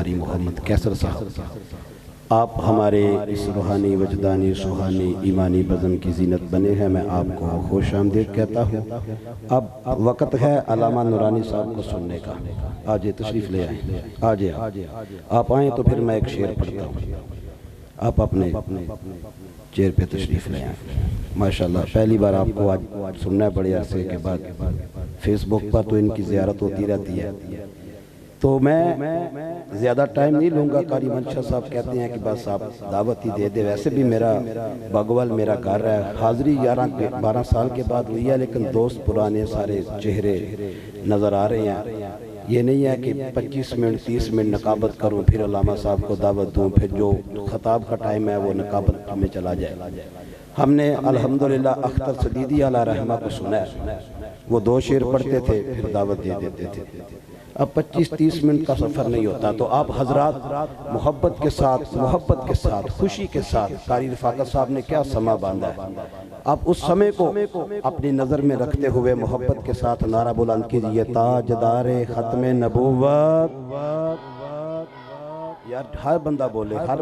قاری محمد کیسر صاحب، آپ ہمارے اس روحانی وجدانی سوہانی ایمانی بزم کی زینت بنے ہیں۔ میں آپ کو خوش آمدید کہتا ہوں۔ اب وقت ہے علامہ نورانی صاحب کو سننے کا۔ آجے تشریف لے آئیں، آجے آپ آئیں تو پھر میں ایک شعر پڑھتا ہوں، آپ اپنے چیر پہ تشریف لے آئیں۔ ماشاءاللہ پہلی بار آپ کو آج سننا ہے بڑے عرصے کے بعد۔ فیس بک پر تو ان کی زیارت ہوتی رہتی ہے، تو میں زیادہ ٹائم نہیں لوں گا۔ قاری منشا صاحب کہتے ہیں کہ بس آپ دعوت ہی دے دے۔ ویسے بھی میرا باگوال میرا گھر ہے، حاضری 11-12 سال کے بعد ہوئی ہے، لیکن دوست پرانے سارے چہرے نظر آ رہے ہیں۔ یہ نہیں ہے کہ 25 منٹ 30 منٹ نقابت کروں پھر علامہ صاحب کو دعوت دوں، پھر جو خطاب کا ٹائم ہے وہ نقابت میں چلا جائے۔ ہم نے الحمدللہ اختر صدیدی علیہ رحمہ کو سنا ہے، وہ 2 شعر پڑھتے تھے پھر دعوت دے دیتے تھے۔ اب 25-30 منٹ کا سفر نہیں ہوتا، تو آپ حضرات محبت کے ساتھ خوشی کے ساتھ، قاری رفاقت صاحب نے کیا سما باندھا ہے، آپ اس سمے کو اپنی نظر میں رکھتے ہوئے محبت کے ساتھ نعرہ بلند کیجئے، تاجدار ختم نبوت۔ یار ہر بندہ بولے، ہر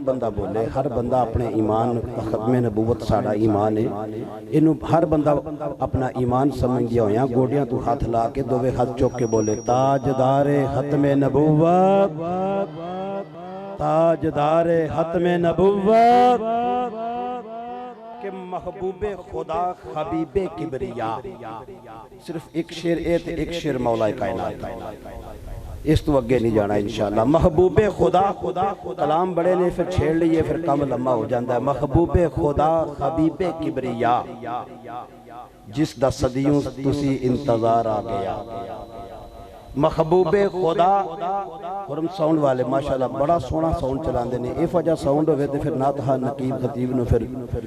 بندہ اپنے ایمان ختم نبوت ساڑا ایمان ہے، انہوں ہر بندہ اپنا ایمان سمجھ گیا ہویا۔ گوڑیاں تو ہاتھ لا کے دوے ہاتھ چوک کے بولے، تاجدار ختم نبوت، تاجدار ختم نبوت، کہ محبوب خدا حبیب کبریا۔ صرف ایک شعر ایک شعر مولا کائنات، اس تو اگے نہیں جانا انشاءاللہ۔ محبوب خدا، کلام بڑے نے پھر چھیڑ لیے پھر کم لمحہ ہو جاندہ ہے۔ محبوب خدا حبیب کبریا، جس دا صدیوں تسی انتظار آ گیا۔ محبوب خدا، خرم ساؤنڈ والے ماشاءاللہ بڑا سونا ساؤنڈ چلان دینے، ایف وجہ ساؤنڈ ہوئے تھے پھر ناتھا نقیب خطیب نو پھر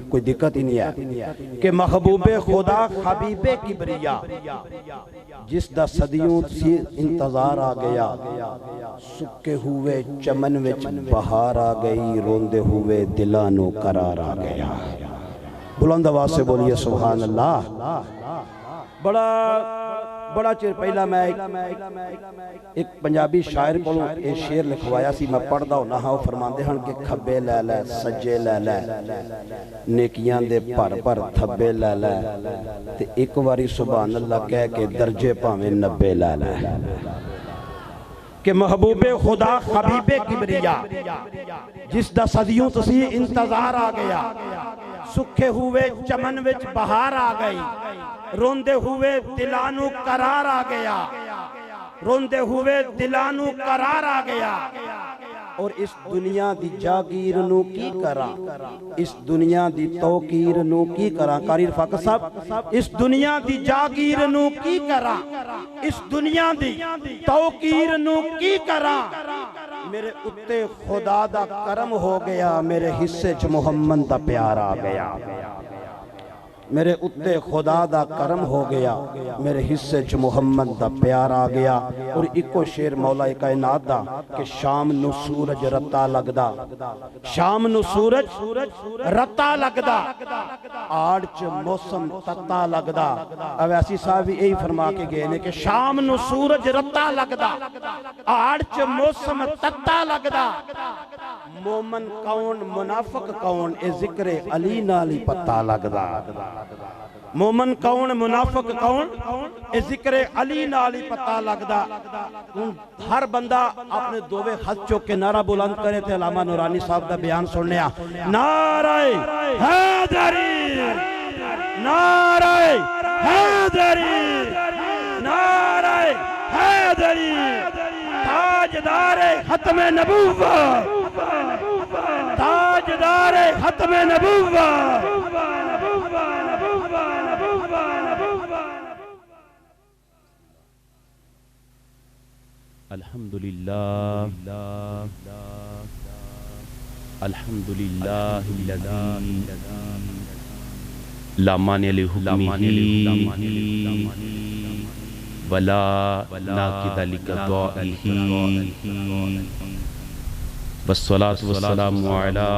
کوئی دقت ہی نہیں ہے کہ محبوب خدا حبیب کبریا، جس دا صدیوں سی انتظار آ گیا۔ سکے ہوئے چمن وچ بہار آ گئی، روندے ہوئے دلانو قرار آ گیا۔ بلند آواز سے بولیے سبحان اللہ۔ بڑا چیر پہلا میں ایک پنجابی شاعر کو ایک شعر لکھوایا سی، میں پڑھ دا ہونا ہاں، فرماندے ہن کہ کھبے لے لے سجے لے لے، نیکیاں دے پر تھبے لے لے، تے ایک واری سبحان اللہ کہہ کے درجے پاویں 90 لے لے۔ کہ محبوب خدا حبیب کبریا، جس دا صدیوں تسی انتظار آ گیا۔ سکھے ہوئے چمن وچ بہار آ گئی، روندے ہوئے دلانو قرار آ گیا، روندے ہوئے دلانو قرار آ گیا۔ اور اس دنیا دی جاگیر نو کی کرا، اس دنیا دی توقیر نو کی کرا۔ قاری رفاقت صاحب، اس دنیا دی جاگیر نو کی کرا، اس دنیا دی توقیر نو کی کرا۔ میرے اتے خدا دا کرم ہو گیا، میرے حصے چ محمد دا پیار آ گیا۔ میرے اتے خدا دا کرم ہو گیا، میرے حصے چ محمد دا پیار آ گیا۔ اور ایکو شعر مولا کائنات دا کہ شام نو سورج رتا لگدا، شام نو سورج رتا لگدا، آڑ چ موسم تتا لگدا۔ اویسی صاحب یہی فرما کے گئے نے کہ شام نو سورج رتا لگدا، آڑ چ موسم تتا لگدا۔ مومن کون منافق کون، اے ذکر علی نالی پتا لگدا۔ مومن کون منافق کون، اے ذکر علی نالی پتا لگدا۔ ہر بندہ اپنے دووے ہاتھ چوک کے نعرہ بلند کرے تھے۔ علامہ نورانی صاحب دا بیان سننے آ، نعرہ حیدری، نعرہ حیدری، نعرہ حیدری، تاجدار ختم نبوت، تاجدار ختم نبوت۔ الحمدللہ الحمدللہ الذی لا مانع لحکمہ ولا ناقض لقضائہ، والصلاة والسلام علی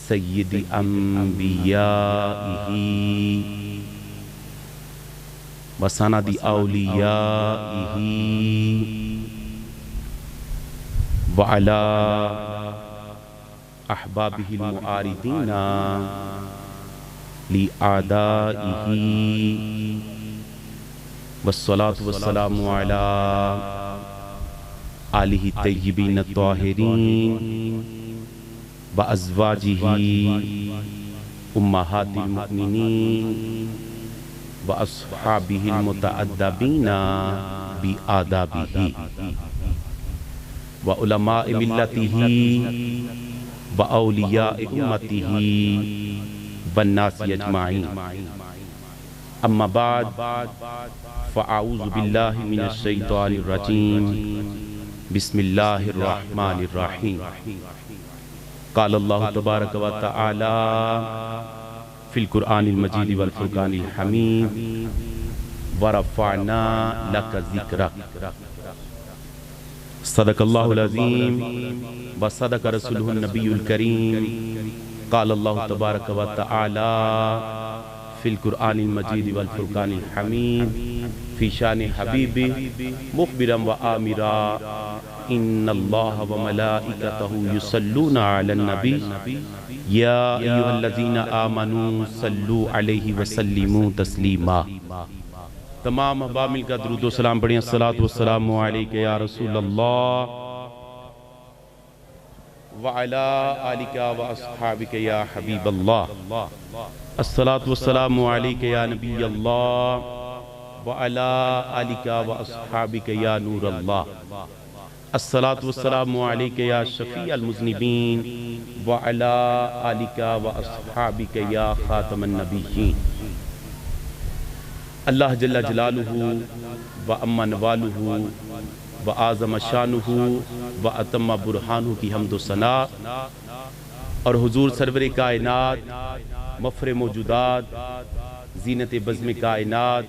سید انبیائہ وسند اولیائہ وعلى أحبابه المعارضين لأعدائه والصلاة والسلام على آلہ الطیبین الطاہرین وازواجہ امہات المؤمنین واصحابہ المتأدبین بآدابہ وعلماء ملتہ واولیاء امتہ والناس اجمعین. اما بعد فاعوذ باللہ من الشیطان الرجیم. بسم اللہ الرحمن الرحیم. قال اللہ تبارک و تعالی فی القرآن المجید والفرقان الحمید ورفعنا لک ذکرک. صدق اللہ العظیم وصدق رسولہ النبی الکریم. قال اللہ تبارک و تعالی فی القرآن المجید والفرقان الحمید فی شان حبیب مخبرا و آمرا ان اللہ و ملائکتہ یصلون علی النبی یا ایہا الذین آمنوا صلوا علیہ وسلموا تسلیما. تمام احباب مل کا درود و سلام پڑھیں. الصلاۃ والسلام علیک یا رسول اللہ وعلی آلک واصحابک یا حبیب اللہ. الصلاۃ والسلام علیک یا نبی اللہ وعلی آلک واصحابک یا نور اللہ. الصلاۃ والسلام علیک یا شفیع المذنبین وعلی آلک واصحابک یا خاتم النبیین. اللہ جل جلالہ وعم نوالہ وعظم شانہ واتم برہانہ کی حمد و ثنا اور حضور سرور کائنات مفر موجودات زینت بزم کائنات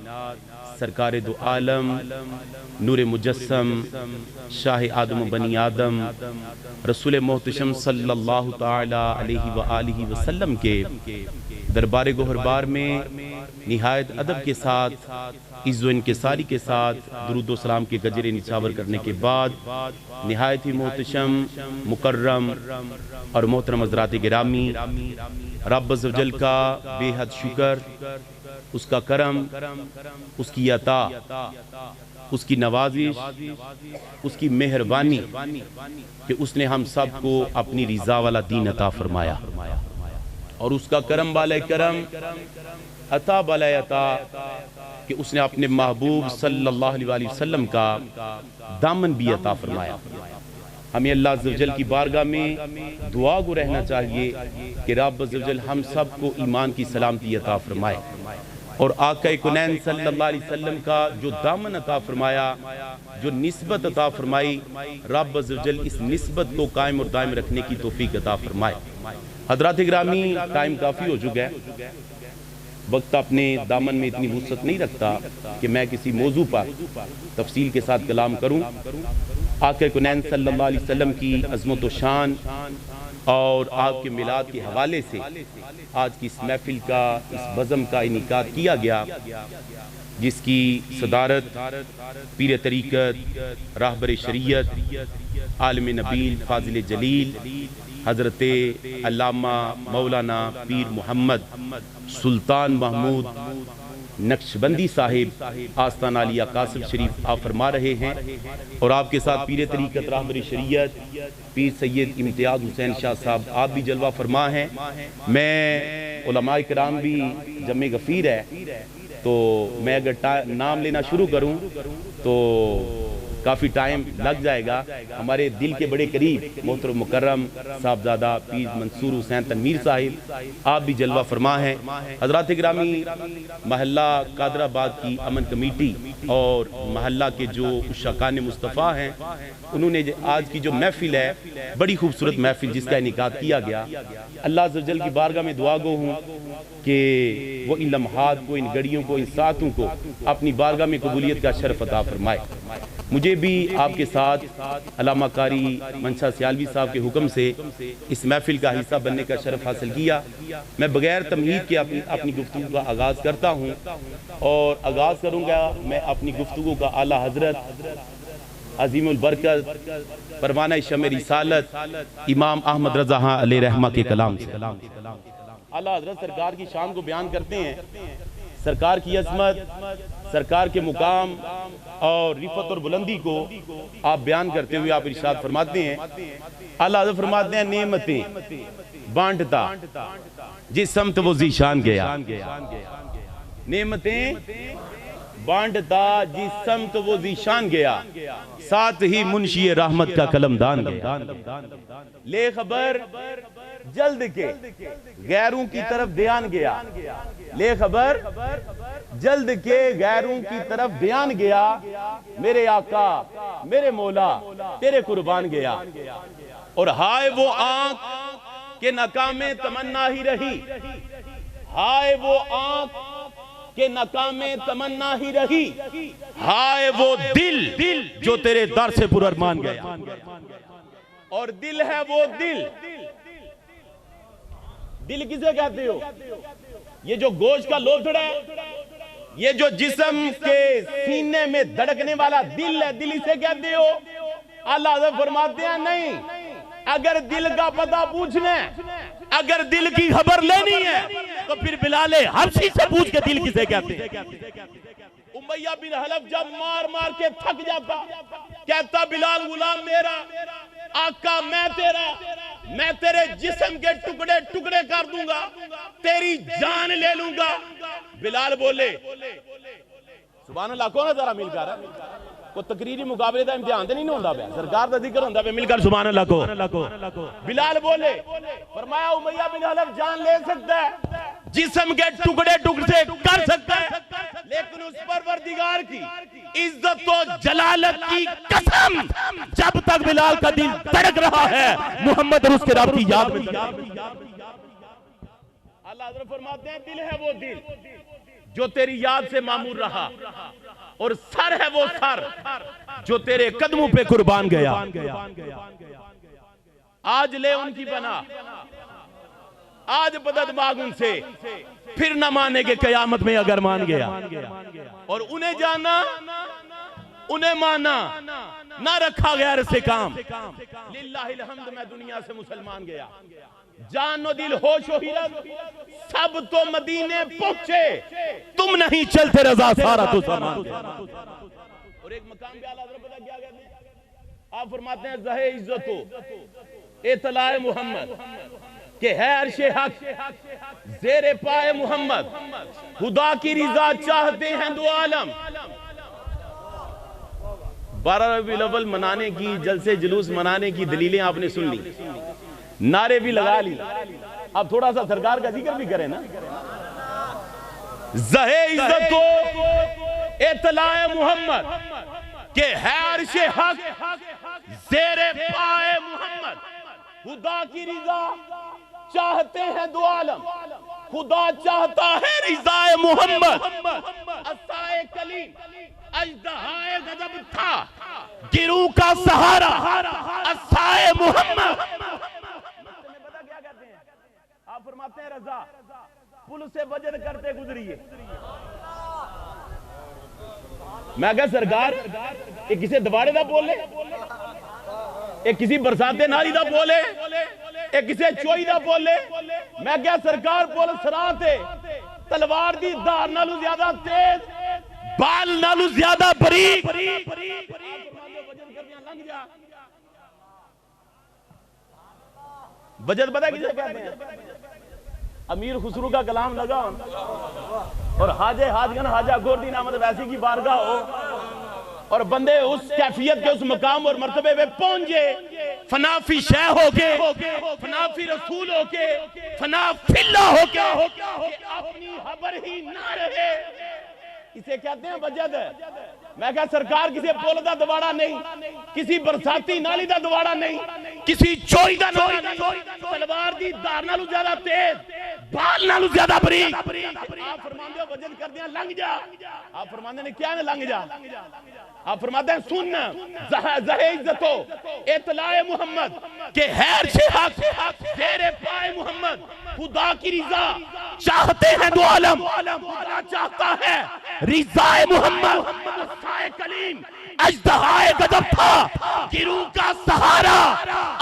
سرکار دو عالم نور مجسم شاہ آدم و بنی آدم رسول محتشم صلی اللہ تعالی علیہ وآلہ وسلم کے دربار گوہربار میں نہایت ادب کے ساتھ عز و انکساری کے ساتھ درود و سلام کے گجرے نچھاور کرنے کے بعد نہایت ہی محتشم مکرم اور محترم حضرات گرامی، رب عزوجل کا بے حد شکر، اس کا کرم، اس کی عطا، اس کی نوازش، اس کی مہربانی کہ اس نے ہم سب کو اپنی رضا والا دین عطا فرمایا، اور اس کا کرم بالائے کرم، عطا بالائے عطا کہ اس نے اپنے محبوب صلی اللہ علیہ وسلم کا دامن بھی عطا فرمایا. ہمیں اللہ عزوجل کی بارگاہ میں دعا گو رہنا چاہیے کہ رب عزوجل ہم سب کو ایمان کی سلامتی عطا فرمائے، اور آقا کونین صلی اللہ علیہ وسلم کا جو دامن عطا فرمایا، جو نسبت عطا فرمائی، رب عزوجل اس نسبت کو قائم اور دائم رکھنے کی توفیق عطا فرمائے. حضرات گرامی، ٹائم کافی ہو چکا ہے، وقت اپنے دامن میں اتنی وسعت نہیں رکھتا کہ میں کسی موضوع پر تفصیل کے ساتھ کلام کروں. آقا کونین صلی اللہ علیہ وسلم کی عظمت و شان اور آپ کے میلاد کے حوالے سے آج کی اس محفل کا، اس بزم کا انعقاد کیا گیا، جس کی صدارت پیر طریقت، راہبر شریعت، عالم نبیل، فاضل جلیل حضرت علامہ مولانا پیر محمد سلطان محمود نقشبندی صاحب آستان عالیہ قاسم شریف آپ فرما رہے ہیں، اور آپ کے ساتھ پیر طریقت راہبر شریعت پیر سید امتیاز حسین شاہ صاحب آپ بھی جلوہ فرما ہیں. میں علماء کرام بھی جمع غفیر ہے، تو میں اگر نام لینا شروع کروں تو کافی ٹائم لگ جائے گا. ہمارے دل کے بڑے قریب محترم مکرم صاحبزادہ پیر منصور حسین تنویر صاحب آپ بھی جلوہ فرما ہیں. حضرات گرامی، محلہ قادر آباد کی امن کمیٹی اور محلہ کے جو عشاقان مصطفیٰ ہیں، انہوں نے آج کی جو محفل ہے، بڑی خوبصورت محفل جس کا انعقاد کیا گیا، اللہ عزوجل کی بارگاہ میں دعا گو ہوں کہ وہ ان لمحات کو، ان گھڑیوں کو، ان ساعتوں کو اپنی بارگاہ میں قبولیت کا شرف عطا فرمائے. مجھے بھی آپ کے ساتھ علامہ قاری منشا سیالوی صاحب کے حکم سے اس محفل کا حصہ بننے کا شرف حاصل کیا. میں بغیر تمہید کے اپنی گفتگو کا آغاز کرتا ہوں، اور آغاز کروں گا میں اپنی گفتگو کا اعلیٰ حضرت عظیم البرکت پروانہ شمع رسالت امام احمد رضا علیہ رحمہ کے کلام سے اعلیٰ حضرت سرکار کی شان کو بیان کرتے ہیں، سرکار کی عظمت، سرکار کے مقام اور رفعت اور بلندی کو آپ بیان کرتے ہوئے آپ ارشاد فرماتے ہیں، اعلیٰ حضرت فرماتے ہیں نعمتیں بانٹتا جس سمت وہ ذیشان گیا، نعمتیں بانٹتا جس سمت وہ ذیشان گیا، ساتھ ہی منشی رحمت کا قلم دان گیا، لے خبر جلد کے غیروں کی طرف دیان گیا، لے خبر جلد کے غیروں کی طرف دیان گیا، میرے آقا میرے مولا تیرے قربان گیا، اور ہائے وہ آنکھ کہ ناکام تمنا ہی رہی، ہائے وہ آنکھ کہ ناکام تمنا ہی رہی، ہائے وہ دل جو تیرے در سے پر ارمان گیا، اور دل ہے وہ دل کسے کہتے ہو؟ یہ جو گوشت کا لوتھڑا ہے، یہ جو جسم کے سینے میں دھڑکنے والا دل ہے، دل اسے کہتے ہو؟ اللہ حضرت فرماتے ہیں نہیں، اگر دل کا پتہ پوچھنا ہے، اگر دل کی خبر لینی ہے تو پھر بلال حبشی سے پوچھ کے دل کسے کہتے ہیں۔ امیہ بن حلف جب مار مار کے تھک جاتا، کہتا بلال غلام میرا، آقا میں تیرا، میں تیرے جسم کے ٹکڑے ٹکڑے کر دوں گا، تیری جان لے لوں گا۔ بلال بولے سبحان اللہ، کون ہے ذرا مل کر کو تقریری مقابلے دا امتحان دے نہیں ہوندہ بے، سرکار دا ذکر ہوندہ بے، مل کر سبحان اللہ کو۔ بلال بولے فرمایا امیہ بن حلف جان لے سکتا ہے، جسم کے ٹکڑے ٹکڑے کر سکتا ہے، لیکن اس پروردگار کی عزت و جلالت کی قسم جب تک بلال کا دل دھڑک رہا ہے محمد اور اس کے رب کی یاد میں۔ اللہ حضرت فرماتے ہیں دل ہے وہ دل جو تیری یاد سے معمور رہا، اور سر ہے وہ سر جو تیرے قدموں پہ قربان گیا۔ آج لے ان کی پناہ، آج بدد مانگ ان سے، پھر نہ مانے کہ قیامت میں اگر مان گیا، اور انہیں جانا انہیں مانا، نہ رکھا غیر سے کام، للہ الحمد میں دنیا سے مسلمان گیا، جان و دل ہوش و حیرت سب تو مدینے پہنچے، تم نہیں چلتے رضا سارا تو سامان گیا۔ اور ایک مقام پہ اعلیٰ حضرت پتہ کیا کہتے ہیں؟ آپ فرماتے ہیں زہے عزت و اطلاع محمد کہ ہے عرش حق زیر پائے محمد، خدا کی رضا چاہتے ہیں دو عالم۔ 12 ربیع الاول منانے کی، جلسے جلوس منانے کی دلیلیں آپ نے سن لی، نعرے بھی لگا لی، اب تھوڑا سا سرکار کا ذکر بھی کریں نا۔ زہے عزت و اطلاع محمد کہ ہے عرش حق زیر پائے محمد، خدا کی رضا چاہتے ہیں دو عالم، خدا چاہتا ہے رضا محمد۔ عصائے کلیم اژدہائے غضب تھا، گروہ کا سہارا عصائے محمد۔ آپ فرماتے ہیں رضا پل سے وجر کرتے گزریے، میں کہا سرکار ایک کسی دباڑے دا بولے، ایک کسی برساتے ناری دا بولے، ایک کسی چوئی دا بولے، میں کہا سرکار بول سراتے تلوار دی دار نالو زیادہ تیز، بال نالو زیادہ بریک، وجد پتہ کسے کہتے ہیں؟ امیر خسرو کا کلام لگا اور حاجہ حاجگن حاجہ گوردین احمد ویسی کی بارگاہ ہو، اور بندے اس کیفیت کے اس مقام اور مرتبے پہ پہنچے، فنا فی شے ہو کے، فنا فی رسول ہو کے، فنا فی اللہ ہو کے، کہ اپنی خبر ہی نہ رہے، اسے کہتے ہیں وجد۔ میں کہا سرکار کسی پول دا دواڑا نہیں، کسی برساتی نالی دا دواڑا نہیں، کسی چوئی دا نالی نہیں، تلوار دی دار نالو زیادہ تیز، بال نالو زیادہ بریک۔ آپ فرماندے ہو وجد کر دیا لنگ جا، آپ فرماندے نے کیا ہے لنگ جا، آپ فرماتے ہیں سن زہے عزت و اطلاع محمد کہ ہے عرش حق زیر پائے محمد، خدا کی رضا چاہتے ہیں دو عالم، خدا چاہتا ہے رضا محمد۔ عصائے کلیم اژدہائے غضب تھا، گروہ کا سہارا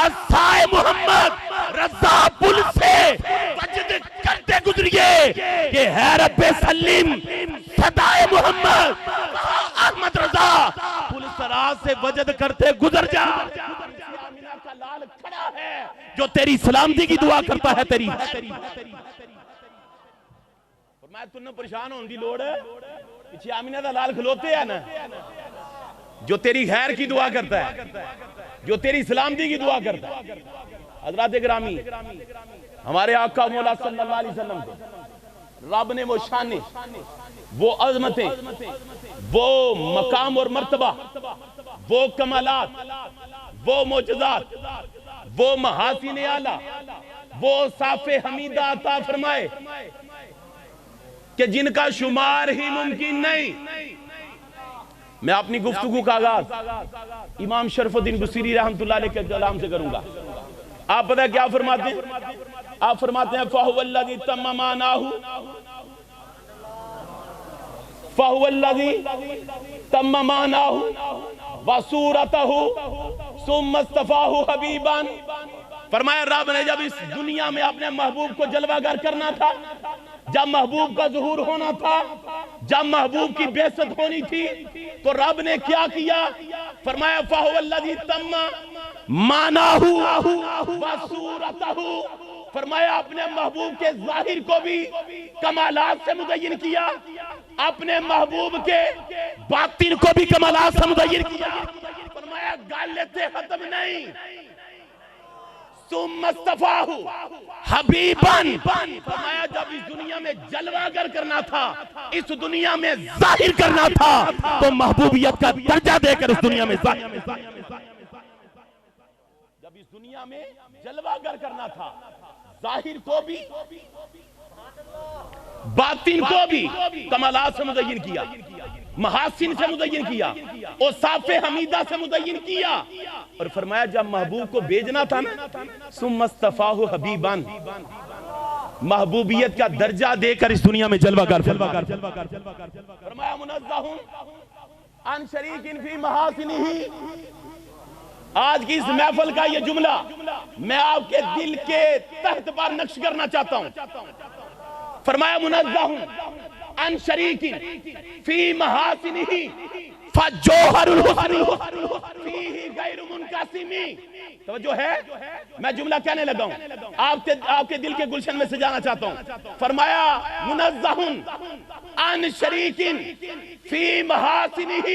عصائے محمد رضا پل سے وجد کرتے گزریے کہ ہے رب سلیم صدائے محمد احمد رضا پل سرا سے وجد کرتے گزر جا۔ آمینہ کا لال کھڑا ہے جو تیری سلامتی کی دعا کرتا ہے تیری فرمایا تُنہیں پریشان ہون دی لوڑ ہے، پیچھے آمینہ دا لال کھلوتے ہیں نا، جو تیری خیر کی دعا کرتا ہے، جو تیری سلامتی کی دعا کرتا ہے۔ حضرات گرامی، ہمارے آقا مولا صلی اللہ علیہ وسلم کو رب نے وہ شانیں، وہ عظمتیں، وہ مقام اور مرتبہ، وہ کمالات، وہ معجزات، وہ محاسن اعلیٰ، وہ صاف حمیدہ عطا فرمائے کہ جن کا شمار ہی ممکن نہیں۔ میں اپنی گفتگو کا آغاز امام شرف الدین بصیری رحمت اللہ علیہ کے کلام سے کروں گا۔ آپ پتہ ہے کیا فرماتے ہیں؟ آپ فرماتے ہیں فَهُوَ الَّذِي تَمَّ مَعْنَاهُ فَهُوَ الَّذِي تَمَّ مَعْنَاهُ وَصُورَتَهُ ثُمَّ اصْطَفَاهُ حَبِيبًا۔ فرمایا رب نے جب اس دنیا میں اپنے محبوب کو جلوہ گر کرنا تھا، جب محبوب کا ظہور ہونا تھا، جب محبوب کی بعثت ہونی تھی، تو رب نے کیا کیا؟ فرمایا فَهُوَ الَّذِي تَمَّ مَعْنَاهُ وَصُورَتَهُ، فرمایا اپنے محبوب کے ظاہر کو بھی کمالات سے مزین کیا، اپنے محبوب کے باطن کو بھی کمالات سے مزین کیا۔ فرمایا گالت ختم نہیں، ثم اصطفاہ حبیباً، فرمایا جب اس دنیا میں جلوہ گر کرنا تھا، اس دنیا میں ظاہر کرنا تھا، تو محبوبیت کا درجہ دے کر اس دنیا میں ظاہر، جب اس دنیا میں جلوہ گر کرنا تھا، ظاہر کو بھی باطن کو بھی کمالات سے مزین کیا، محاسن سے مزین کیا، اوصاف حمیدہ سے مزین کیا، اور فرمایا جب محبوب کو بھیجنا تھا نا، ثم اصطفاہ حبیباً، محبوبیت کا درجہ دے کر اس دنیا میں جلوہ گر فرمایا منزہ عن شریک فی محاسنہ۔ آج کی اس محفل کا یہ جملہ میں آپ کے دل کے تحت پر نقش کرنا چاہتا ہوں۔ فرمایا منزہ عن شریک فی محاسنہ فجوہر الحسن فیہ غیر منقسم۔ توجہ ہے، میں جملہ کہنے لگا ہوں، آپ کے دل کے گلشن میں سجانا چاہتا ہوں۔ فرمایا منزہ عن شریک فی محاسنہ،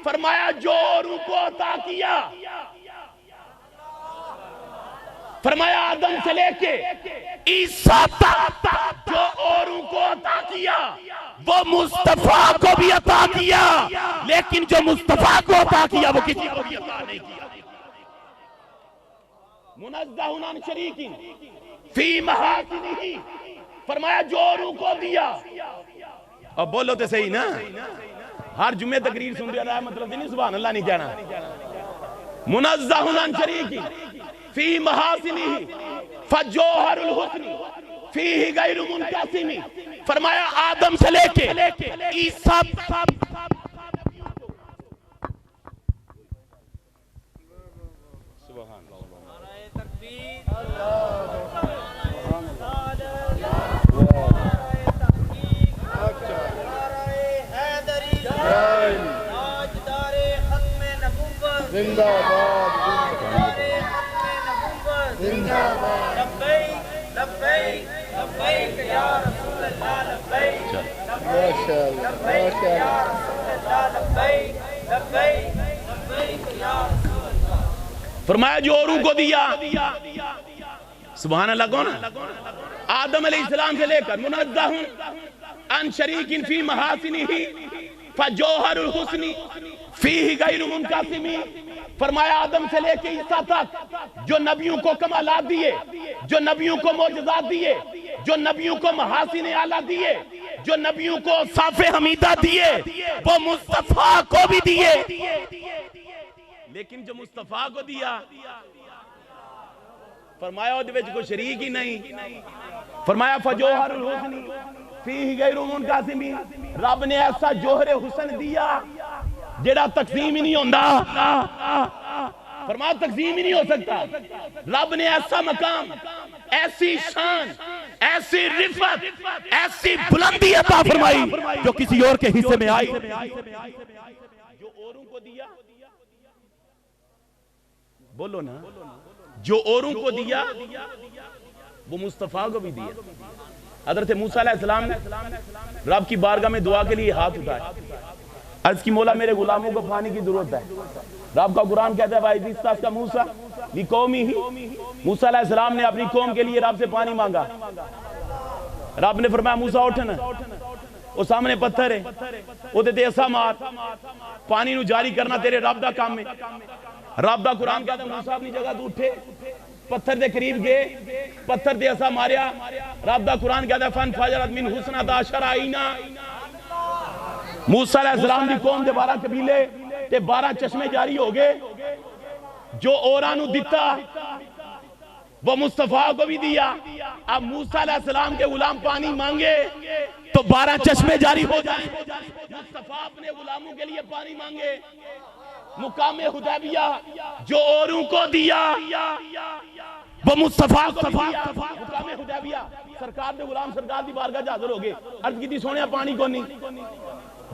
فرمایا جو اوروں کو عطا کیا، فرمایا آدم سے لے کے عیسیٰ تک جو اوروں کو عطا کیا، وہ مصطفیٰ کو بھی عطا کیا، لیکن جو مصطفیٰ کو عطا کیا وہ کسی کو بھی عطا نہیں کیا۔ منزہ عن شریک فی محاسنہ، فرمایا جو اوروں کو دیا۔ اب بولو تو صحیح نا، ہر جمعہ تقریر سن رہا ہے مطلب نہیں سبحان اللہ نہیں کہنا۔ منزہ عن شریک فی محاسنہ فجوہر الحسن فیہ غیر منقسم، فرمایا آدم سے لے کے عیسیٰ زندہ باد زندہ باد لبیک لبیک لبیک یا رسول اللہ لبیک لبیک لبیک یا رسول اللہ لبیک لبیک لبیک یا رسول اللہ۔ فرمایا جو اوروں کو دیا، سبحان اللہ کون؟ آدم علیہ السلام سے لے کر منزہ عن شریک فی محاسنہ فجوہر الحسن فیہ غیر منقسم، فرمایا آدم سے لے کے عیسیٰ تک جو نبیوں کو کمالات دیے، جو نبیوں کو معجزات دیے، جو نبیوں کو محاسن اعلیٰ دیے، جو نبیوں کو صاف حمیدہ دیے، وہ مصطفیٰ کو بھی دیے، لیکن جو مصطفیٰ کو دیا فرمایا وہ دیوے کو شریک ہی نہیں۔ فرمایا فجوہر الحسن فیہ غیر منقسم، رب نے ایسا جوہر حسن دیا جیڑا تقسیم ہی نہیں ہوندا، فرمایا تقسیم ہی نہیں ہو سکتا. رب نے ایسا مقام، ایسی شان، ایسی رفت، ایسی بلندی عطا فرمائی جو کسی اور کے حصے میں آئی. جو اوروں کو دیا، بولو نا، جو اوروں کو دیا وہ مصطفیٰ کو بھی دیا. حضرت موسیٰ علیہ السلام نے رب کی بارگاہ میں دعا کے لیے ہاتھ اٹھائے، عرض کی مولا میرے غلاموں کو پانی کی ضرورت ہے. رب کا قرآن کہتا ہے وَإِذِ اسْتَسْقَىٰ مُوسَىٰ لِقَوْمِهِ، موسیٰ علیہ السلام نے اپنی قوم کے لیے رب سے پانی مانگا. رب نے فرمایا موسیٰ اٹھنا، وہ سامنے پتھر ہے، وہ تے ایسا مار، پانی نو جاری کرنا تیرے رب دا کام ہے. رب دا قرآن کہتا ہے موسیٰ اپنی جگہ تو اٹھے، پتھر دے قریب گئے، پتھر دے ایسا ماریا. رب دا قرآن کہتا ہے فَانْفَجَرَتْ مِنْ حُسْنَةَ عَشَرَ عَيْنًا، موسیٰ علیہ السلام دی قوم دے 12 قبیلے تے 12 چشمے جاری ہو گئے. جو اورانو دیتا وہ مصطفیٰ کو بھی دیا. اب موسیٰ علیہ السلام کے غلام پانی مانگے تو 12 چشمے جاری ہو جائیں. مصطفیٰ اپنے غلاموں کے لیے پانی مانگے. مقام حدیبیہ جو اوروں کو دیا وہ مصطفیٰ کو دیا. مقام حدیبیہ سرکار دے غلام سرکار دی بارگاہ جا حاضر ہو گئے، عرض کی تھی سونیا پانی کو نہیں،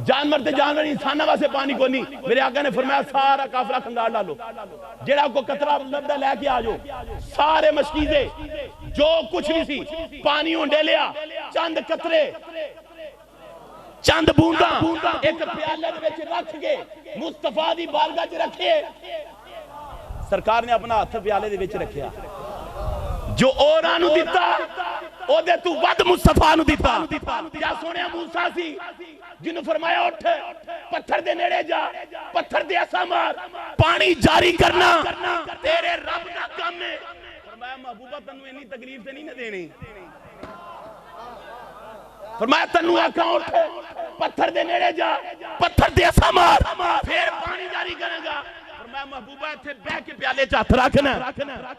جانور تے جانور انسانہ واسے پانی کو نہیں. میرے آقا نے فرمایا سارا کافلہ کھنگار ڈالو، جیڑا کو قطرہ لبدہ لے کے آجو. سارے مشکیزے جو کچھ بھی سی پانی ہونڈے لیا، چند قطرے چند بونداں ایک پیالے دے وچ رکھ کے مصطفیٰ دی بارگاہ چ رکھے. سرکار نے اپنا ہاتھ پیالے دے وچ رکھیا، جو اورانو دیتا او دے تو ود مصطفیٰ نو دیتا. کیا سونے موسیٰ سی جنہوں فرمایا اٹھ پتھر دے نیڑے جا، پتھر دے ایسا مار، پانی جاری کرنا تیرے رب دا کام ہے. فرمایا محبوبہ تنو اینی تکلیف تے نہیں نہ دینی. فرمایا تنو آکھاں اٹھ پتھر دے نیڑے جا، پتھر دے ایسا مار، پھر پانی جاری کرے گا. فرمایا محبوبہ اتھے بہ کے پیالے چاہت رکھنا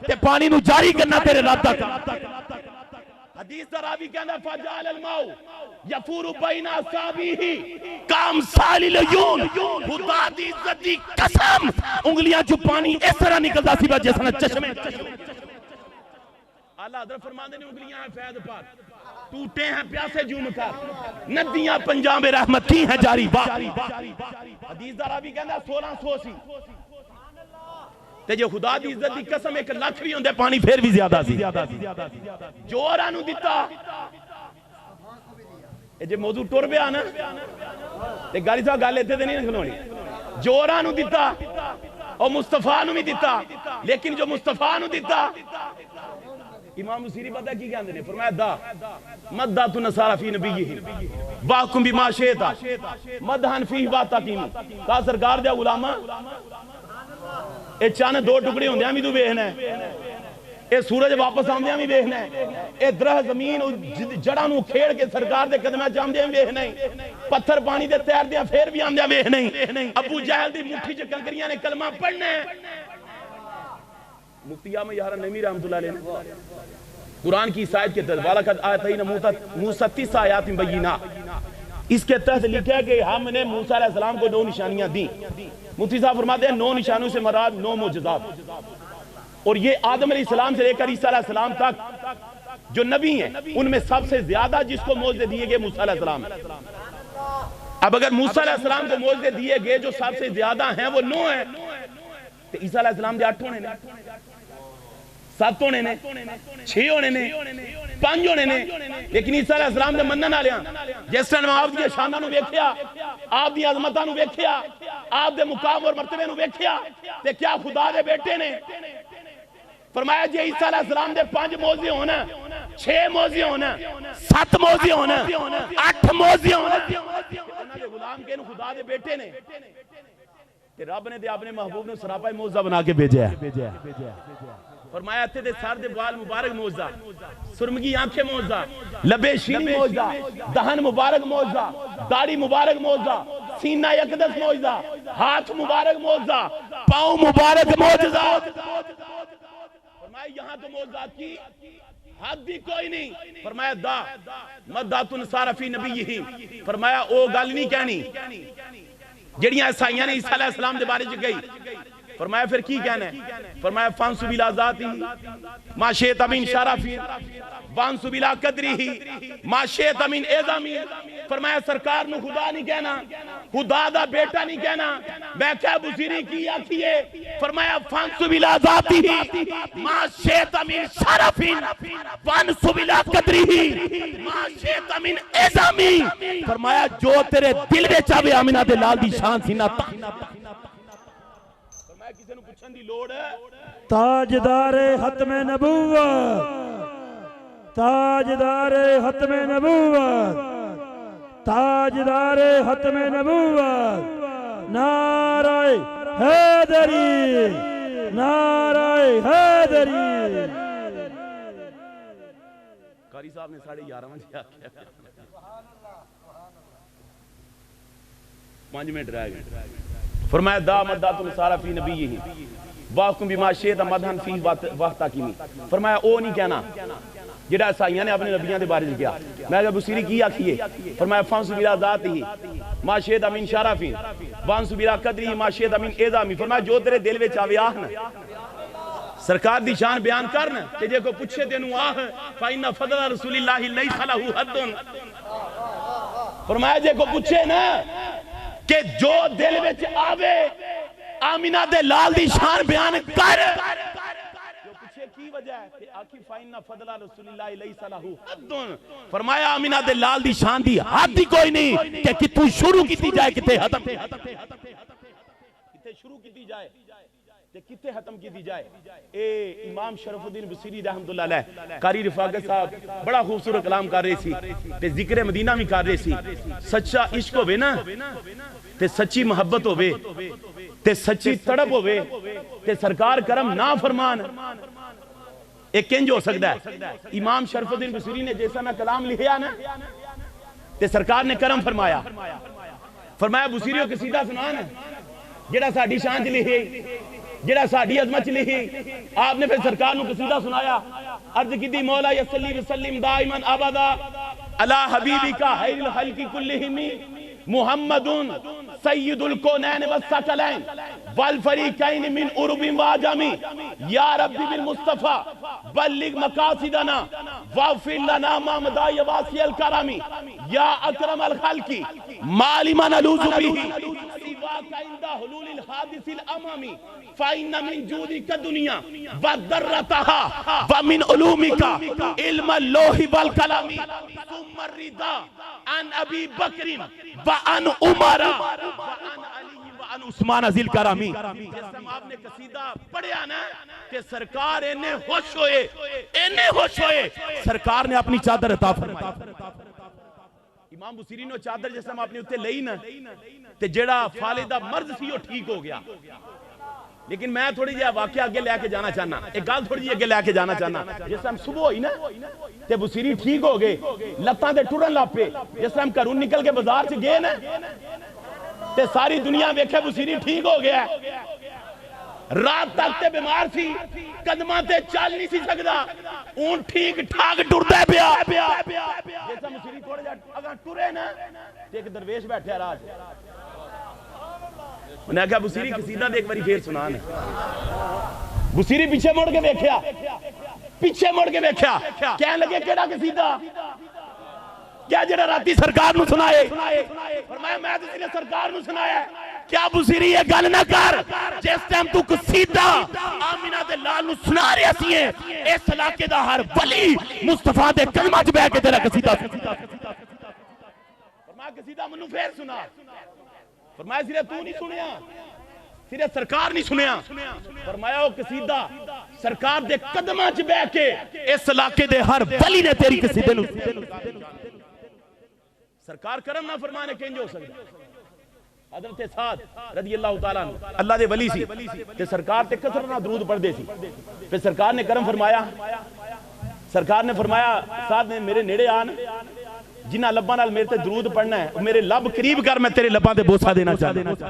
تے پانی نو جاری کرنا تیرے رب دا کام. حدیث دا راوی کہنا فَجَعَلَ الْمَاءُ يَفُورُ بَيْنَ أَصَابِعِهِ كَأَمْثَالِ الْعُیُونِ. خدا دی عزت دی قسم انگلیاں جو پانی اس طرح نکلتا سی جس طرح چشمے. اللہ حضرت فرماندے نے انگلیاں ہیں فیض پاک، ٹوٹے ہیں پیاسے جوم کر، ندیاں پنجاب رحمت کی ہیں جاری بات. حدیث دا راوی کہنا 1600 سی تے جو خدا دی عزت دی قسم 1 لاکھ بھی ہوندے پانی پھر بھی زیادہ سی. جو اورانو دیتا اے جے موضوع ٹر بیا نا تے گالی صاحب گل ایتھے تے نہیں کھلونی. جو اورانو دیتا او مصطفیٰ نو بھی دیتا، لیکن جو مصطفیٰ نو دیتا امام مسیری پتہ کی کہندے نے فرمایا دا مدّۃ النصارى فی نبیہ واحکم بما شئت مدحن فیہ واتقیم. کہا سرکار دے غلاماں اے چاند 2 ٹکڑے ہوندیاں بھی تو ویکھنا ہے، اے سورج واپس آندیاں بھی ویکھنا ہے، اے درہ زمین جڑاں نو کھیڑ کے سرکار دے قدماں چ آندیاں بھی ویکھنا ہے، پتھر پانی دے تیردیاں پھر بھی آندیاں ویکھنا ہے. ابو جہل دی مٹھی چ کنکریاں نے کلمہ پڑھنا ہے. مفتی احمد یار نمی رحمۃ اللہ علیہ نے قرآن کی اس آیت کے تحت وَلَقَدْ آتَيْنَا مُوسَىٰ 9 آیات بَیِّنَاتٍ، اس کے تحت لکھا ہے کہ ہم نے موسیٰ علیہ السلام کو 9 نشانیاں دیں. مفتی صاحب فرماتے ہیں 9 نشانوں سے مراد 9 معجزات، اور یہ آدم علیہ السلام سے لے کر عیسیٰ علیہ السلام تک جو نبی ہیں ان میں سب سے زیادہ جس کو معجزے دیے گئے موسیٰ علیہ السلام. اب اگر موسیٰ علیہ السلام کو معجزے دیے گئے جو سب سے زیادہ ہیں وہ 9 ہیں تو عیسیٰ علیہ السلام دے 8 ہونے نے، 7 ہونے نے، 6 ہونے نے، 5 ہونے نے. لیکن عیسیٰ علیہ السلام دے منن والے جس طرح آپ دی شاناں نو ویکھیا، آپ دی عظمتاں نو ویکھیا، آپ دے مقام اور مرتبے نو ویکھیا تے کیا خدا دے بیٹے نے. فرمایا جی عیسیٰ علیہ السلام دے 5 معجزے ہونا، 6 معجزے ہونا، 7 معجزے ہونا، 8 معجزے ہونا، انہاں دے غلام کے خدا دے بیٹے نے تے رب نے تے اپنے محبوب نے سراپا معجزہ بنا کے بھیجا ہے. فرمایا تھے سر دے بال مبارک معجزہ، سرمگی آنکھیں معجزہ، لبے شیریں معجزہ، دہن مبارک معجزہ، داڑھی مبارک معجزہ، سینہ اقدس معجزہ، ہاتھ مبارک معجزہ، پاؤں مبارک معجزہ. فرمایا یہاں تو معجزات کی حد بھی کوئی نہیں. فرمایا دا مدّۃ النصارى فی نبیہ، فرمایا او گل نہیں کہنی جڑیاں عیسائیاں نے عیسیٰ علیہ السلام دے بارے چ گئی فرمایا پھر کی کہنا ہے فرمایا فانسو بلا ذاتی ما شئت من شرفی وانسو بلا قدری ما شئت من اعظمی فرمایا سرکار نو خدا نہیں کہنا خدا دا بیٹا نہیں کہنا میں کہا بصیری کی آکھیے فرمایا فانسو بلا ذاتی ما شئت من شرفی وانسو بلا قدری ما شئت من اعظمی فرمایا جو تیرے دل میں چاہے آمینہ دے لال دی شان سینہ کسی نے پوچھن دی لوڑ ہے تاجدار ختم نبوت تاجدار ختم نبوت تاجدار ختم نبوت نعرہ حیدری نعرہ حیدری قاری صاحب نے 11:30 بجے آکھیا 5 منٹ رہ گئے فرمایا دا مدات النصارى فی نبیہ واحکم بما شئت مدحن فی وقتا کی فرمایا او نہیں کہنا جڑا عیسائیاں نے اپنے نبیوں دے بارے کیا میں کہا بصیری کی آکھیے فرمایا فانسو بلا ذاتی ما شئت من شرف وانسو بلا قدری ما شئت من اعظمی فرمایا جو تیرے دل وچ آوے آہ نا سرکار دی شان بیان کرنا کہ جے کو پوچھے تینوں آہ فإن فضل رسول اللہ لیس لہ حد فرمایا جے کو پوچھے نا کہ جو دل وچ آوے آمینہ دے لال دی شان بیان کر جو پوچھے کی وجہ ہے کہ آخی فائنہ فضل رسول اللہ لیس لہ حد فرمایا آمینہ دے لال دی شان دی حد ہی کوئی نہیں کہ کتوں شروع کیتی جائے کتے ختم کتے شروع کیتی جائے کتے ختم کی دی جائے اے امام شرف الدین بصیری رحمتہ اللہ علیہ قاری رفاقت صاحب بڑا خوبصورت کلام کر رہے سی تے ذکر مدینہ بھی کر رہے سی سچا عشق ہوئے نا تے سچی محبت ہوئے تے سچی تڑپ ہوئے تے سرکار کرم نا فرمان ایک کنج ہو سکتا ہے امام شرف الدین بصیری نے جیسا میں کلام لکھیا نا تے سرکار نے کرم فرمایا فرمایا بصیریوں کے سیدھا سنانا جڑا ساڑھی شان چ لکھی جڑا ساڑھی عظمت لکھی آپ نے پھر سرکار نو قصیدہ سنایا عرض کی دی مولا یصلی وسلم دائما ابدا علی حبیبک خیر الخلق کلہم محمد سید الکونین والثقلین والفریقین من عرب وعجم یا رب بالمصطفى بلغ مقاصدنا واغفر لنا ما مضى يا واسع الكرم یا اکرم الخلق ما لمن نلوذ به سواك عند حلول الحادث الامامي فإن من جودك الدنيا وضرتها ومن علومك علم اللوح والقلم ثم الرضا عن ابی بکر وعن عمر وعن علی وعن عثمان ذی الکرم جیسے آپ نے قصیدہ پڑھیا نا کہ سرکار انہیں خوش ہوئے سرکار نے اپنی چادر عطا فرمائی امام بصیری نے چادر جیسے ہم اپنے اتنے لئی نا تے جڑا فالدہ مرض سی وہ ٹھیک ہو گیا لیکن میں تھوڑی جی واقعہ آگے لے کے جانا چاہنا ایک گال تھوڑی جی آگے لے کے جانا چاہنا جیسے ہم صبح ہوئی نا تے بصیری ٹھیک ہو گئے لتاں تے ٹرن لا پے جیسے ہم گھروں نکل کے بازار سے گئے نا تے ساری دنیا ویکھے بصیری ٹھیک ہو گیا رات تک تے بیمار سی قدماں تے چل نہیں سی سکدا اون ٹھیک ٹھاک ٹردا پیا جیسے بصیری تھوڑے جا اگر ٹرے نا تے ایک درویش بیٹھے راج انہیں کہا بصیری قصیدہ دے ایک باری پھر سنانا بصیری پیچھے مڑ کے بیکھیا کہنے لگے کیڑا قصیدہ کیا جڑا راتی سرکار نو سنائے فرمایا میں تو تیرے سرکار نو سنایا کیا بصیری یہ گل نہ کر جس ٹائم تو قصیدہ آمینہ دے لال نو سنا رہے سی اس علاقے دا ہر ولی مصطفیٰ دے کلمہ چ بیٹھ کے تیرا قصیدہ فرمایا قصیدہ منو پھر سنا فرمایا سیرے تو نہیں سنیا سیرے سرکار نہیں سنیا فرمایا وہ قصیدہ سرکار دے قدمہ چ بیٹھ کے اس علاقے دے ہر ولی نے تیری قصیدے نو سرکار کرم نہ فرمانے کنج ہو سکتا حضرت سعد رضی اللہ تعالیٰ عنہ اللہ دے ولی سی تے سرکار تے کثرت نہ درود پڑھ دے سی پھر سرکار نے کرم فرمایا سرکار نے فرمایا سعد نے میرے نیڑے آن جنہ لباں نال میرے تے درود پڑھنا ہے میرے لب قریب کر میں تیرے لباں تے بوسہ دینا چاہتا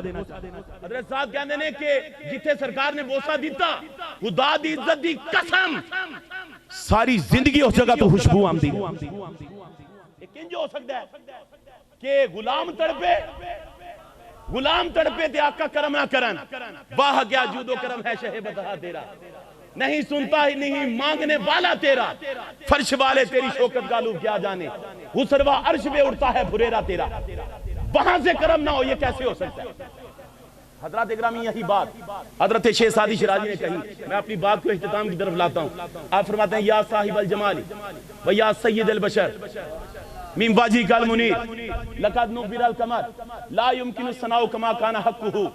حضرت سعد کہندے نے کہ جتھے سرکار نے بوسہ دیتا خدا دی عزت دی قسم ساری زندگی اس جگہ تو خوشبو آمدی یہ کنج ہو سکتا ہے کہ غلام تڑپے غلام تڑپے تھے آقا کرم نہ کرن، واہ گیا جود و کرم ہے شہ بتہا تیرا، نہیں سنتا ہی نہیں مانگنے والا تیرا، فرش والے تیری شوکت گالو کیا جانے، حسروا عرش پہ اڑتا ہے پھریرا تیرا، وہاں سے کرم نہ ہو یہ کیسے ہو سکتا ہے؟ حضرات اکرامی یہی بات حضرت شیخ سعدی شیرازی نے کہی. میں اپنی بات کو اختتام کی طرف لاتا ہوں. آپ فرماتے ہیں یا صاحب الجمال و یا سید البشر من واجی کال منیر لقد نبر القمر لا يمكن الثناء كما كان حقه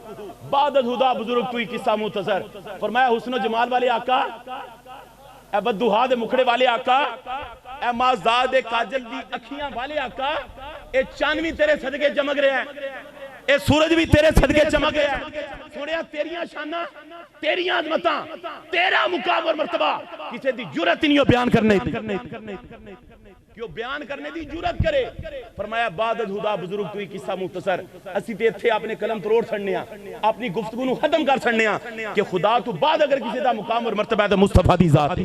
بعد الہدا. بزرگ توئی قصہ مختصر فرمایا حسن و جمال والے آقا، اے بدوہا دے مکھڑے والے آقا، اے مازداد کاجل دی اکھیاں والے آقا، اے چاند بھی تیرے صدقے چمک رہے ہیں، اے سورج بھی تیرے صدقے چمک رہے ہیں. سنیا تیریاں شانہ، تیریاں عظمتاں، تیرا مقام اور مرتبہ کسی دی جرت نہیں ہو بیان کرنے دی، کیوں بیان کرنے دی جرت کرے. فرمایا بعد الہدا. بزرگ توئی قصہ مختصر اسی تے تھے اپنے قلم تروڑ چھڑنے ہاں، اپنی گفتگو نو ختم کر چھڑنے ہاں کہ خدا تو بعد اگر کسی دا مقام اور مرتبہ ہے تو مصطفیٰ دی ذات.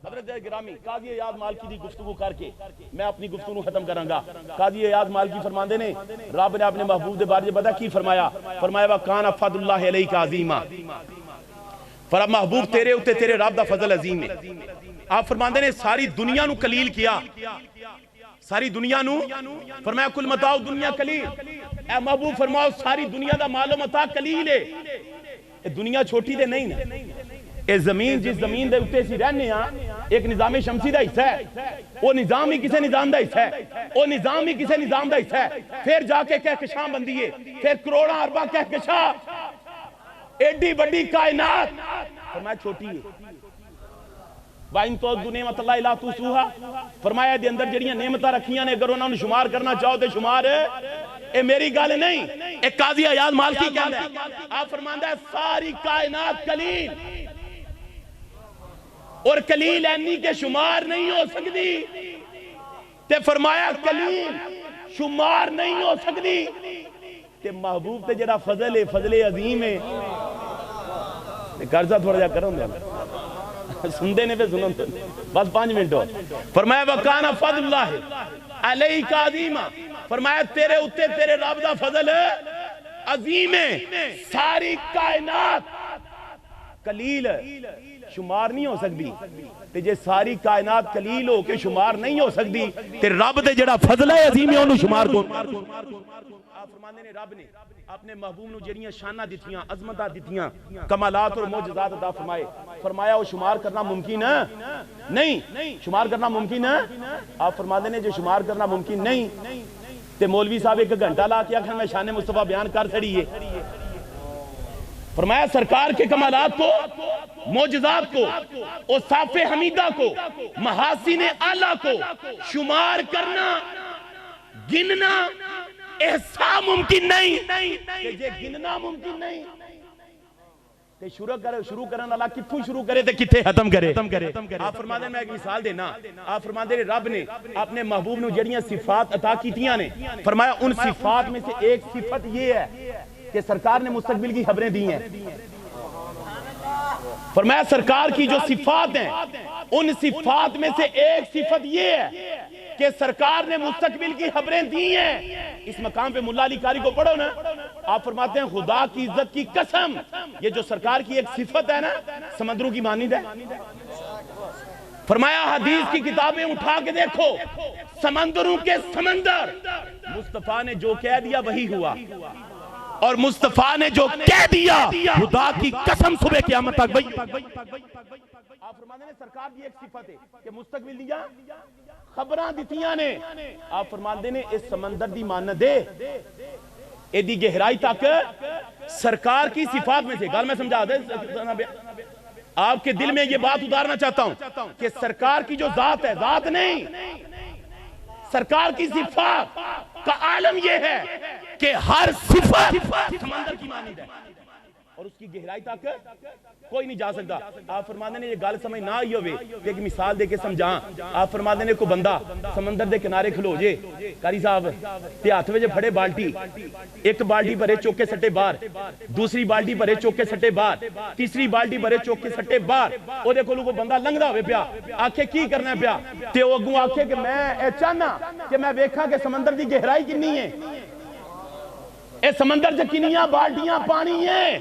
حضرت گرامی قاضی ایاز مالکی دی گفتگو کر کے میں اپنی گفتگو نو ختم کروں گا. قاضی ایاز مالکی فرماندے نے رب نے اپنے محبوب دے بارے پتہ کی فرمایا؟ فرمایا وَكَانَ فَضْلُ اللَّهِ عَلَيْكَ عَظِيمًا. فرمایا محبوب تیرے اوتے تیرے رب دا فضل عظیم ہے. آپ فرماندے نے ساری دنیا نو قلیل کیا، ساری دنیا نو فرمایا کل متاع دنیا قلیل. اے محبوب فرماؤ ساری دنیا دا مال و متاع قلیل ہے. اے دنیا چھوٹی دے نہیں نا، اے زمین جس زمین دے اوتے سی رہنے ہاں ایک نظام شمسی دا حصہ ہے، وہ نظام ہی کسے نظام دا حصہ ہے، وہ نظام ہی کسے نظام دا حصہ ہے. پھر جا کے کہکشاں بندی ہے، پھر کروڑاں ارباں کہکشاں، ایڈی بڑی کائنات فرمایا چھوٹی ہے. وَإِن تُعُدُّوا نِعْمَتَ اللَّهِ لَا تُحْصُوهَا. فرمایا دے اندر جڑیاں نعمتاں رکھیاں نے اگر انہاں نوں شمار کرنا چاہو تے شمار اے میری گل نہیں، اے قاضی ایاز مالکی کہندا ہے. آپ فرماندا ہے ساری کائنات قلیل اور قلیل اینی کے شمار نہیں ہو سکتی. تے فرمایا قلیل شمار نہیں ہو سکتی تے محبوب تے جڑا فضل ہے فضل عظیم ہے. قرضہ تھوڑا جا کروں دے سندے نے پہ سنن تو بس 5 منٹ ہو. فرمایا وَكَانَ فَضْلُ اللَّهِ عَلَيْكَ عَظِيمًا. فرمایا تیرے اتے تیرے رب دا فضل عظیم ہے. ساری کائنات قلیل شمار نہیں ہو سکتی تے جے ساری کائنات قلیل ہو کے شمار نہیں ہو سکتی تے رب دے جڑا فضل ہے عظیم ہے انہوں شمار کو. آپ فرماندے نے رب نے اپنے محبوب نو جڑیاں شانہ دیتیاں، عظمتاں دیتیاں، کمالات اور معجزات عطا فرمائے. فرمایا وہ شمار کرنا ممکن ہے نہیں، شمار کرنا ممکن ہے. آپ فرماندے نے جو شمار کرنا ممکن نہیں تے مولوی صاحب 1 گھنٹہ لا کے آخر میں شان مصطفیٰ بیان کر چھڑی ہے. فرمایا سرکار کے کمالات کو، معجزات کو، اوصاف حمیدہ کو، محاسن اعلیٰ کو شمار کرنا، گننا احسا ممکن نہیں کہ جے گننا ممکن نہیں تے شروع کرنے والا کتھوں شروع کرے تے کتھے ختم کرے. آپ فرماتے ہیں میں ایک مثال دینا. آپ فرماتے ہیں رب نے اپنے محبوب نو جڑیاں صفات عطا کیتیاں نے، فرمایا ان صفات میں سے ایک صفت یہ ہے کہ سرکار نے مستقبل کی خبریں دی ہیں. فرمایا سرکار کی جو صفات ہیں ان صفات میں سے ایک صفت یہ ہے کہ سرکار نے مستقبل کی خبریں دی ہیں. اس مقام پہ ملا علی قاری کو پڑھو نا. آپ فرماتے ہیں خدا کی عزت کی قسم یہ جو سرکار کی ایک صفت ہے نا سمندروں کی مانند ہے. فرمایا حدیث کی کتابیں اٹھا کے دیکھو، سمندروں کے سمندر مصطفیٰ نے جو کہہ دیا وہی ہوا، اور مصطفیٰ نے جو کہہ دیا خدا کی قسم صبح قیامت تک وہی. آپ فرماتے ہیں سرکار کی ایک صفت ہے کہ مستقبل دیا خبراں دیتیاں نے. آپ فرماتے ہیں اس سمندر دی مانند ہے ایدی گہرائی تک سرکار کی صفات میں سے. گل میں سمجھا دے آپ کے دل میں یہ بات اتارنا چاہتا ہوں کہ سرکار کی جو ذات ہے، ذات نہیں، سرکار کی صفات کا عالم یہ ہے کہ ہر صفت سمندر کی مانند ہے اور اس کی گہرائی تک کوئی نہیں جا سکتا. آپ فرماتے ہیں یہ گل سمجھ نہ آئی ہوئے کہ ایک مثال دے کے سمجھاں. آپ فرماتے ہیں کوئی بندہ سمندر دے کنارے کھلو جے قاری صاحب تے ہاتھ وچ پھڑے بالٹی، ایک بالٹی بھرے چوکے سٹے باہر، دوسری بالٹی بھرے چوکے سٹے باہر، تیسری بالٹی بھرے چوکے سٹے باہر. او دے کولوں کوئی بندہ لنگدا ہوئے پیا آکھے کی کرنا ہے پیا تے او اگوں آکھے کہ میں اے چاہنا کہ میں ویکھاں کہ سمندر دی گہرائی کتنی ہے. اے سمندر سے کنیاں بالٹیاں پانی ہیں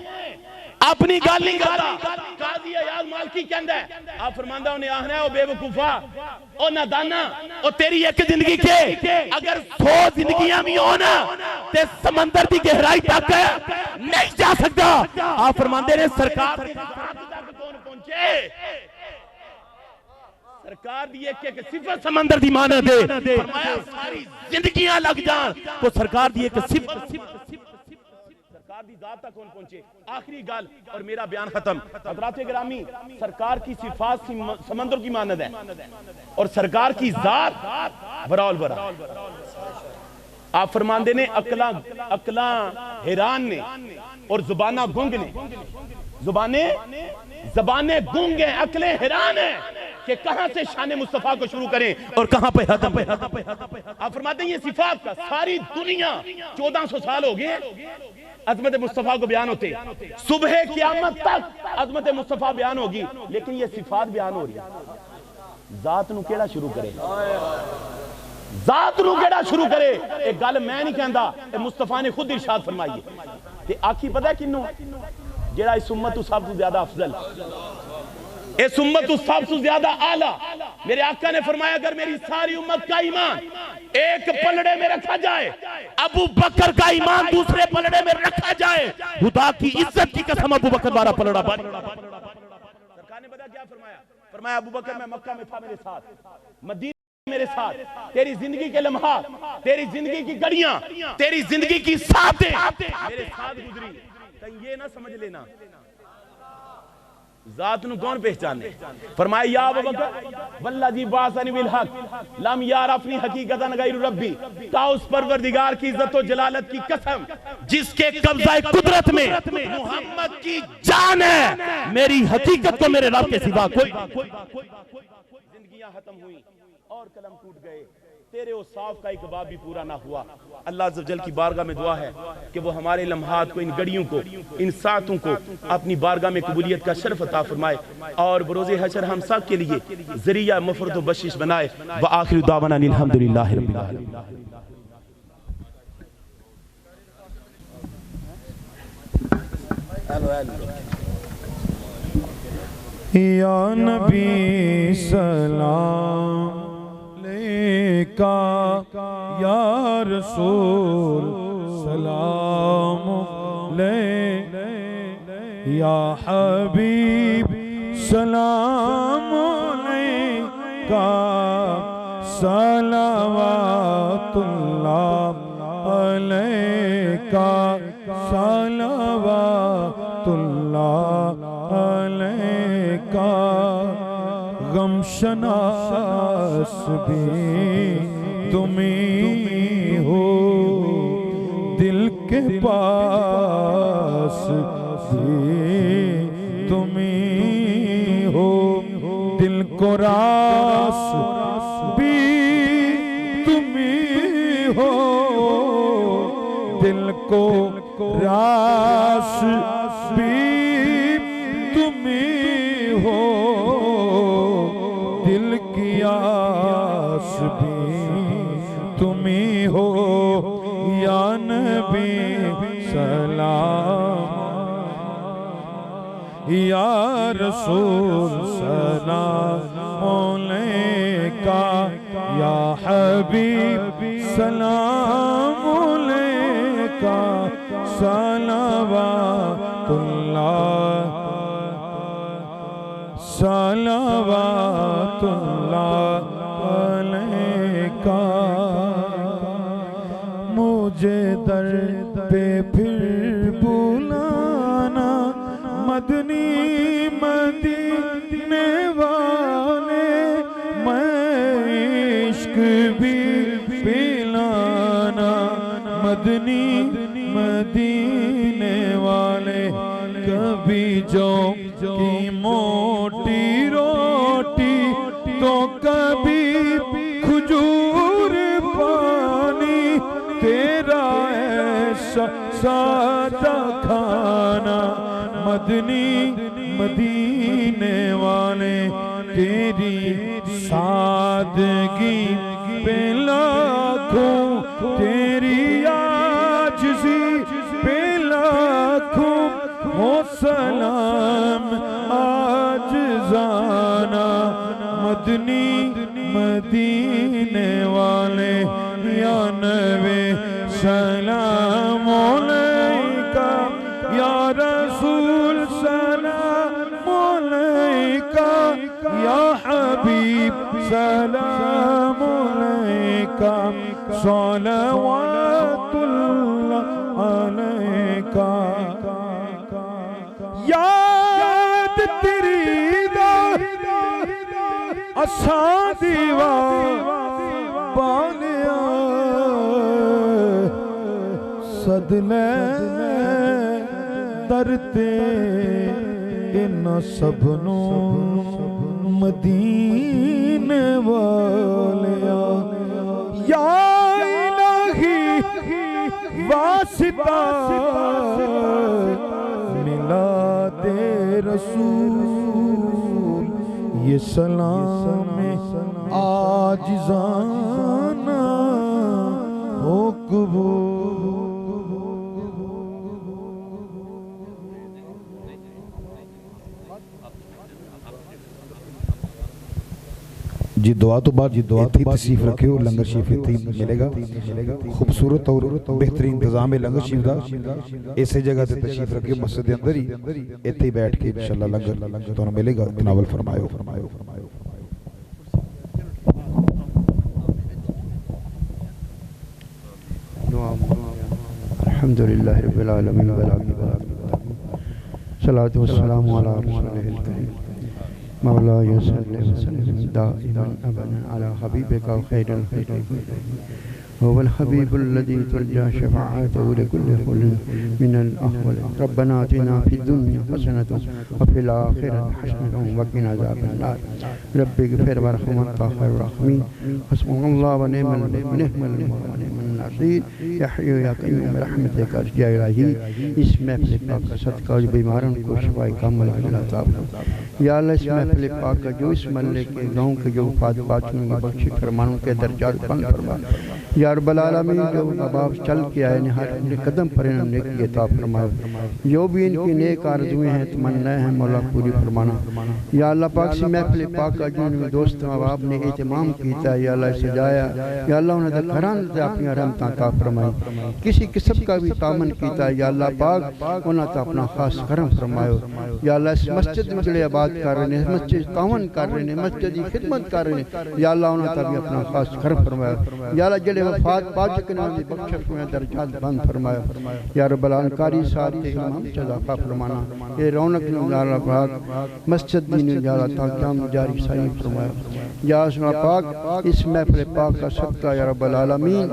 اپنی گل نہیں کرتا قاضی ایاز مالکی کہندا ہے آپ فرماندا انہیں آہنا ہے او بے وقوفا او نادانا او تیری ایک زندگی کے اگر 100 زندگیاں بھی ہونا تے سمندر دی گہرائی تک نہیں جا سکتا آپ فرماندے نے سرکار دی تک کون پہنچے سرکار دی ایک صفت سمندر دی مانا دے فرمایا ساری زندگیاں لگ جان تو سرکار دی ایک صفت سرکار دی ذات تک کون پہنچے آخری گل اور میرا بیان ختم حضرات گرامی سرکار کی صفات سمندر کی مانند ہے اور سرکار کی ذات براول برا آپ فرماندے نے عقلاں حیران نے اور زبانہ گنگ نے زبانیں گنگ ہیں عقلیں حیران ہیں کہ کہاں سے شان مصطفیٰ کو شروع کریں اور کہاں پہ ختم آپ فرماتے ہیں یہ صفات کا ساری دنیا 1400 سال ہو گئے عظمت مصطفیٰ کو بیان ہوتے صبح قیامت تک عظمت مصطفیٰ بیان ہوگی لیکن یہ صفات بیان ہو رہی ہے ذات نو کیڑا شروع کرے ذات نو کیڑا شروع کرے ایک گل میں نہیں کہندا مصطفیٰ نے خود ارشاد فرمائی ہے کہ آخی پتہ ہے کنوں جیڑا اس امت تو سب سے زیادہ افضل اس امت تو سب سے زیادہ اعلیٰ میرے آقا نے فرمایا اگر میری ساری امت کا ایمان ایک پلڑے میں رکھا جائے ابو بکر کا ایمان دوسرے پلڑے میں رکھا جائے خدا کی عزت کی قسم ابو بکر بارہ پلڑا بن سرکار نے بتا کیا فرمایا ابو بکر میں مکہ میں تھا میرے ساتھ مدینہ میرے ساتھ تیری زندگی کے لمحات تیری زندگی کی گھڑیاں تیری زندگی کی ساتیں میرے ساتھ گزری کہیں یہ نہ سمجھ لینا ذات نو کون پہچانے فرمایا یا ابو بکر والذی بعثنی بالحق لم یعرفنی حقیقتا غیر ربی کا اس پروردگار کی عزت و جلالت کی قسم جس کے قبضہ قدرت میں محمد کی جان ہے میری حقیقت کو میرے رب کے سوا کوئی زندگیاں ختم ہوئی اور قلم ٹوٹ گئے تیرے وہ صاف کا ایک باب بھی پورا نہ ہوا اللہ عز و جل کی بارگاہ میں دعا ہے کہ وہ ہمارے لمحات کو ان گھڑیوں کو ان ساعتوں کو اپنی بارگاہ میں قبولیت کا شرف عطا فرمائے اور بروز حشر ہم سب کے لیے ذریعہ مفرد و بخشش بنائے وآخر دعوانا الحمدللہ رب العالمین یا نبی سلام کا یا رسول سلام لے یا حبیب سلام لے کا صلوات اللہ علیکہ صلوات اللہ علیکہ غم شناس بھی تمہیں ہو دل کے پاس بھی تمہیں ہو دل کو راس بھی تمہیں ہو دل کو راس بھی تمہیں ہو دل کی آس بھی تمہیں ہو یا نبی سلام یا رسول سلام علیکہ یا حبیب سلام علیکہ صلوات اللہ صلوات اللہ علیکہ مجھے در پہ پھر بلانا مدنی مدینے والے میں عشق بھی پلانا مدنی مدینے والے کبھی جو کی موٹی روٹی تو کبھی کھجور پانی تیرا ایسا سادہ کھانا مدنی مدینے والے تیری سادگی پہ لاکھوں تیری عاجزی سلام آجزانہ مدنی مدینے والے یا نبی سلام علیکہ یا رسول سلام علیکہ یا حبیب سلام علیکہ صلوات اللہ علیکہ یاد تیری دا اساں دیوار بانیا صد لے درتے ان سبنوں مدینے والیا یا الہی واسطہ میلاد رسول یہ سلام عاجزانہ ہو قبول جی دعا تو بعد اتھی تشریف رکھے ہو لنگر شریف اتھی ملے گا خوبصورت اور بہترین انتظام ہے لنگر شریف دا ایسے جگہ تے تشریف رکھے مسجد اندر ہی اتھی بیٹھ کے انشاءاللہ لنگر تو ملے گا تناول فرمائیو الحمدللہ رب العالمین صلاة والسلام علی رسولہ الکریم مولاي صل وسلم دائما ابدا على حبيبك خير الخلق هو الحبيب الذي ترجى شفاعته لكل خل من الأحوال ربنا آتنا في الدنيا حسنة وفي الآخرة حسنة وقنا عذاب النار رب اغفر وارحم وانت خير الراحمين حسبنا الله ونعم المولى ونعم النصير يا حي يا قيوم برحمتك ارجع الہی اس محفل پاک کا صدقہ جو بیماروں کو شفا کامل عطا فرما یا اللہ اس محفل پاک کا جو اس محلے کے گاؤں کے جو وفات پا چکے ہیں بخش فرمانوں کے درجات بلند فرما یا رب العالمین جو اباب چل کے آئے ہر قدم پر انہوں نے نیکی عطا فرما جو بھی ان کی نیک آرزویں ہیں تمنائیں ہیں مولا پوری فرمانا یا اللہ پاک سے محفل پاک کا جو ان دوست اباب نے اہتمام کیتا ہے یا اللہ سجایا یا اللہ انہیں دکھران سے اپنی رحمتاں عطا فرمائی کسی قسم کا بھی تعاون کیتا ہے یا اللہ پاک انہیں تو اپنا خاص کرم فرمائے یا اللہ اس مسجد میں جڑے آباد کر رہے ہیں مسجد تعاون کر رہے ہیں مسجد کی خدمت کر رہے ہیں یا اللہ انہیں تو بھی اپنا خاص کرم فرمائے یا اللہ جڑے وفات پا چکے ہیں انہیں بخشش میں درجات بند فرمائے یا رب العالمین کاری ساتھ ہم چضافہ فرمانا یہ رونق نے یا اللہ پاک مسجد دین یا اللہ تا قیام جاری سائی فرمائے یا اللہ پاک اس محفل پاک کا صدقہ یا رب العالمین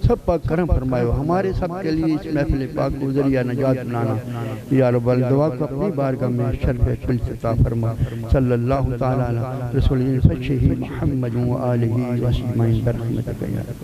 سب پاک کرم فرمائے ہمارے سب کے لیے اس محفل پاک کو ذریعہ نجات بنانا یا رب الدعا کو اپنی بارگاہ میں شرف قلت عطا فرما صلی اللہ تعالی علیہ رسول فشہ محمد و آلہ و سلمین برحمتک یا رب